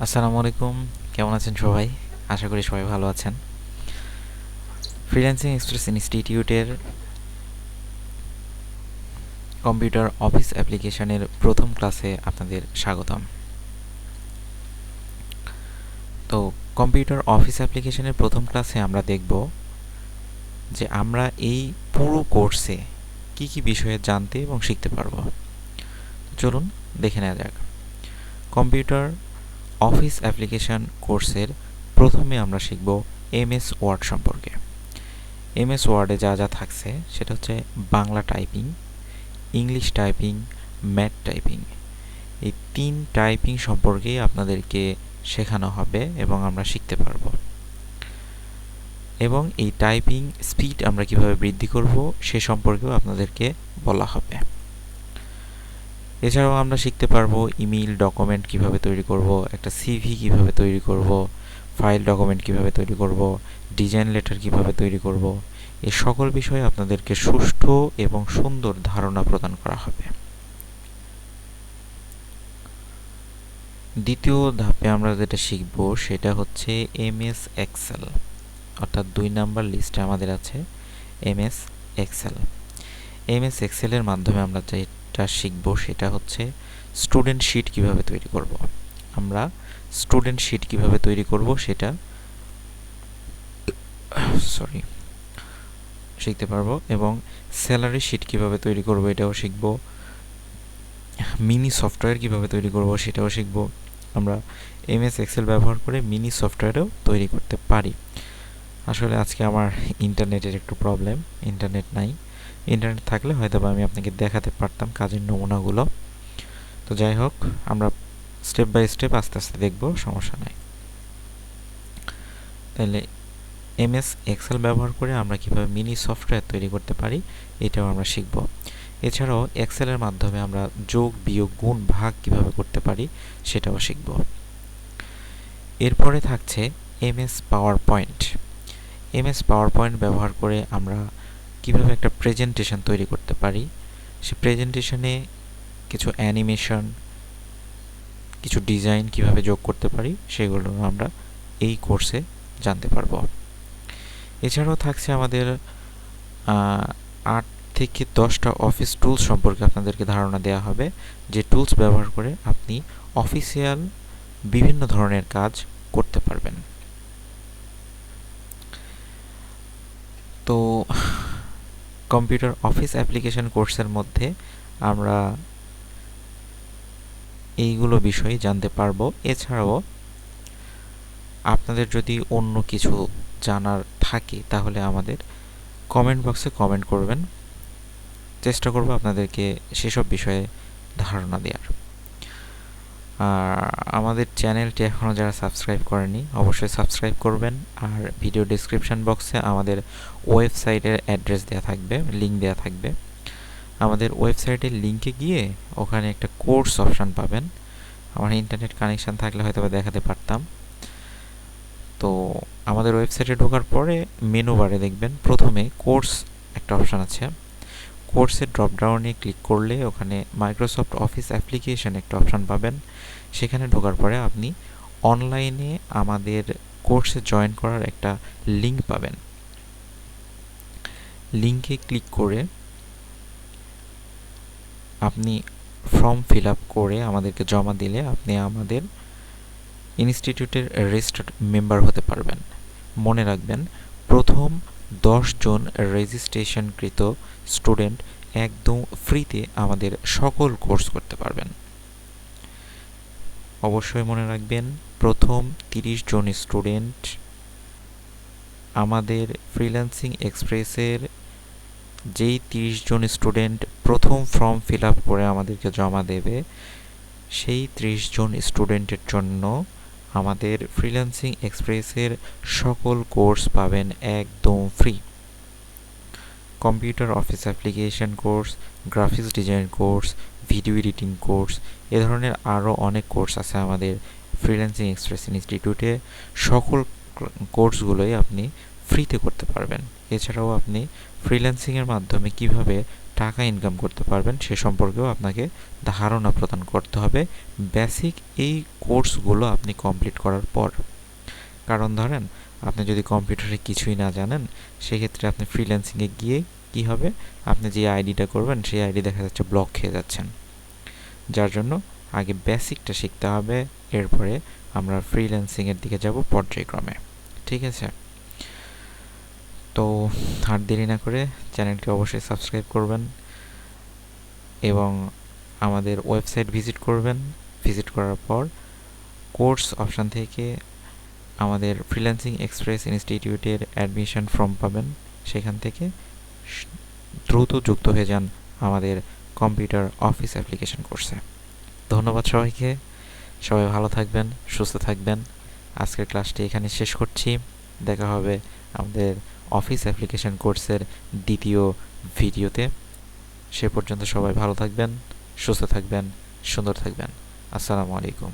আসসালামু আলাইকুম। কেমন আছেন সবাই? আশা করি সবাই ভালো আছেন। ফ্রিল্যান্সিং এক্সপ্রেস ইনস্টিটিউটের কম্পিউটার অফিস অ্যাপ্লিকেশনের প্রথম ক্লাসে আপনাদের স্বাগতম। তো কম্পিউটার অফিস অ্যাপ্লিকেশনের প্রথম ক্লাসে আমরা দেখব যে আমরা এই পুরো কোর্সে কি কি বিষয়ে জানতে এবং শিখতে পারবো। চলুন দেখে নেওয়া যাক। কম্পিউটার অফিস অ্যাপ্লিকেশন কোর্সের প্রথমে আমরা শিখব এমএস ওয়ার্ড সম্পর্কে। এমএস ওয়ার্ডে যা যা থাকছে সেটা হচ্ছে Bangla typing, English typing, math typing. এই 3 টাইপিং সম্পর্কেই আপনাদেরকে শেখানো হবে এবং আমরা শিখতে পারবো। এবং এই টাইপিং স্পিড আমরা কিভাবে বৃদ্ধি করব সে সম্পর্কেও আপনাদেরকে বলা হবে। এছাড়াও আমরা শিখতে পারবো ইমেইল ডকুমেন্ট কিভাবে তৈরি করব, একটা সিভি কিভাবে তৈরি করব, ফাইল ডকুমেন্ট কিভাবে তৈরি করব, ডিজাইন লেটার কিভাবে তৈরি করব। এই সকল বিষয়ে আপনাদেরকে সুষ্ঠু এবং সুন্দর ধারণা প্রদান করা হবে। দ্বিতীয় ধাপে আমরা যেটা শিখব সেটা হচ্ছে এমএস এক্সেল, অর্থাৎ 2 নাম্বার লিস্টে আমাদের আছে এমএস এক্সেল। এমএস এক্সেলের মাধ্যমে আমরা যেটা শিখব সেটা হচ্ছে স্টুডেন্ট শিট কিভাবে তৈরি করব। আমরা স্টুডেন্ট শিট কিভাবে তৈরি করব সেটা শিখতে পারবো, এবং স্যালারি শিট কিভাবে তৈরি করব এটাও শিখব। মিনি সফটওয়্যার কিভাবে তৈরি করব সেটাও শিখব। আমরা এমএস এক্সেল ব্যবহার করে মিনি সফটওয়্যারও তৈরি করতে পারি। আসলে আজকে আমার ইন্টারনেটের একটু প্রবলেম, ইন্টারনেট নাই। ইন্টারনেট থাকলে হয়তো আমি আপনাকে দেখাতে পারতাম কাজের নমুনাগুলো। তো যাই হোক, আমরা স্টেপ বাই স্টেপ আস্তে আস্তে দেখব, সমস্যা নাই। তাহলে এমএস এক্সেল ব্যবহার করে আমরা কিভাবে মিনি সফটওয়্যার তৈরি করতে পারি এটাও আমরা শিখব। এছাড়াও এক্সেলের মাধ্যমে আমরা যোগ বিয়োগ গুণ ভাগ কিভাবে করতে পারি সেটাও শিখব। এরপরে থাকছে MS power point. MS power point ব্যবহার করে আমরা কিভাবে একটা প্রেজেন্টেশন তৈরি করতে পারি, সে প্রেজেন্টেশনে কিছু অ্যানিমেশন, কিছু ডিজাইন কিভাবে যোগ করতে পারি সেগুলো আমরা এই কোর্সে জানতে পারবো। এছাড়াও থাকছে আমাদের 8 থেকে 10টা অফিস টুলস সম্পর্কে আপনাদেরকে ধারণা দেওয়া হবে, যে টুলস ব্যবহার করে আপনি অফিসিয়াল বিভিন্ন ধরনের কাজ করতে পারবেন। তো কম্পিউটার অফিস অ্যাপ্লিকেশন কোর্সের মধ্যে আমরা এইগুলো বিষয়ে জানতে পারবো। এছাড়াও আপনাদের যদি অন্য কিছু জানার থাকে তাহলে আমাদের কমেন্ট বক্সে কমেন্ট করবেন, চেষ্টা করব আপনাদেরকে সেসব বিষয়ে ধারণা দেওয়ার। আর আমাদের চ্যানেলটি এখনও যারা সাবস্ক্রাইব করেনি অবশ্যই সাবস্ক্রাইব করবেন। আর ভিডিও ডেসক্রিপশন বক্সে আমাদের ওয়েবসাইটের অ্যাড্রেস দেওয়া থাকবে, লিঙ্ক দেওয়া থাকবে। আমাদের ওয়েবসাইটের লিঙ্কে গিয়ে ওখানে একটা কোর্স অপশান পাবেন। আমার ইন্টারনেট কানেকশান থাকলে হয়তো দেখাতে পারতাম। তো আমাদের ওয়েবসাইটে ঢোকার পরে মেনু বারে দেখবেন প্রথমে কোর্স একটা অপশান আছে। কোর্সের ড্রপডাউনে ক্লিক করলে ওখানে মাইক্রোসফট অফিস অ্যাপ্লিকেশন একটা অপশান পাবেন। সেখানে ঢোকার পরে আপনি অনলাইনে আমাদের কোর্সে জয়েন করার একটা লিঙ্ক পাবেন। লিঙ্কে ক্লিক করে আপনি ফর্ম ফিল আপ করে আমাদেরকে জমা দিলে আপনি আমাদের ইনস্টিটিউটের রেজিস্টার্ড মেম্বার হতে পারবেন। মনে রাখবেন, প্রথম 10 জন রেজিস্ট্রেশনকৃত স্টুডেন্ট একদম ফ্রিতে আমাদের সকল কোর্স করতে পারবেন। অবশ্যই মনে রাখবেন, প্রথম 30 জন স্টুডেন্ট আমাদের ফ্রিল্যান্সিং এক্সপ্রেসের যেই 30 জন স্টুডেন্ট প্রথম ফর্ম ফিল আপ করে আমাদেরকে জমা দেবে, সেই 30 জন স্টুডেন্টের জন্য আমাদের ফ্রিল্যান্সিং এক্সপ্রেসের সকল কোর্স পাবেন একদম free. Computer office application course, graphics design course, video editing course, এ ধরনের আরও অনেক কোর্স আছে আমাদের ফ্রিল্যান্সিং এক্সপ্রেস ইনস্টিটিউটে। সকল কোর্সগুলোই আপনি ফ্রিতে করতে পারবেন। এছাড়াও আপনি ফ্রিল্যান্সিংয়ের মাধ্যমে কিভাবে টাকা ইনকাম করতে পারবেন সে সম্পর্কেও আপনাকে ধারণা প্রদান করতে হবে বেসিক এই কোর্সগুলো আপনি কমপ্লিট করার পর। কারণ ধরেন আপনি যদি কম্পিউটারে কিছুই না জানেন, সেক্ষেত্রে আপনি ফ্রিল্যান্সিংয়ে গিয়ে কি হবে, আপনি যে আইডিটা করবেন সেই আইডি দেখা যাচ্ছে ব্লক খেয়ে যাচ্ছেন। যার জন্য আগে বেসিকটা শিখতে হবে, এরপরে আমরা ফ্রিল্যান্সিংয়ের দিকে যাব পর্যায়ক্রমে। ঠিক আছে? তো আর দেরি না করে চ্যানেলটি অবশ্যই সাবস্ক্রাইব করবেন এবং আমাদের ওয়েবসাইট ভিজিট করবেন। ভিজিট করার পর কোর্স অপশান থেকে আমাদের ফ্রিল্যান্সিং এক্সপ্রেস ইনস্টিটিউটের অ্যাডমিশন ফর্ম পাবেন, সেখান থেকে দ্রুত যুক্ত হয়ে যান আমাদের কম্পিউটার অফিস অ্যাপ্লিকেশন কোর্সে। ধন্যবাদ সবাইকে, সবাই ভালো থাকবেন, সুস্থ থাকবেন। আজকের ক্লাসটি এখানে শেষ করছি। দেখা হবে আমাদের অফিস অ্যাপ্লিকেশন কোর্সের দ্বিতীয় ভিডিওতে। সে পর্যন্ত সবাই ভালো থাকবেন, সুস্থ থাকবেন, সুন্দর থাকবেন। আসসালামু আলাইকুম।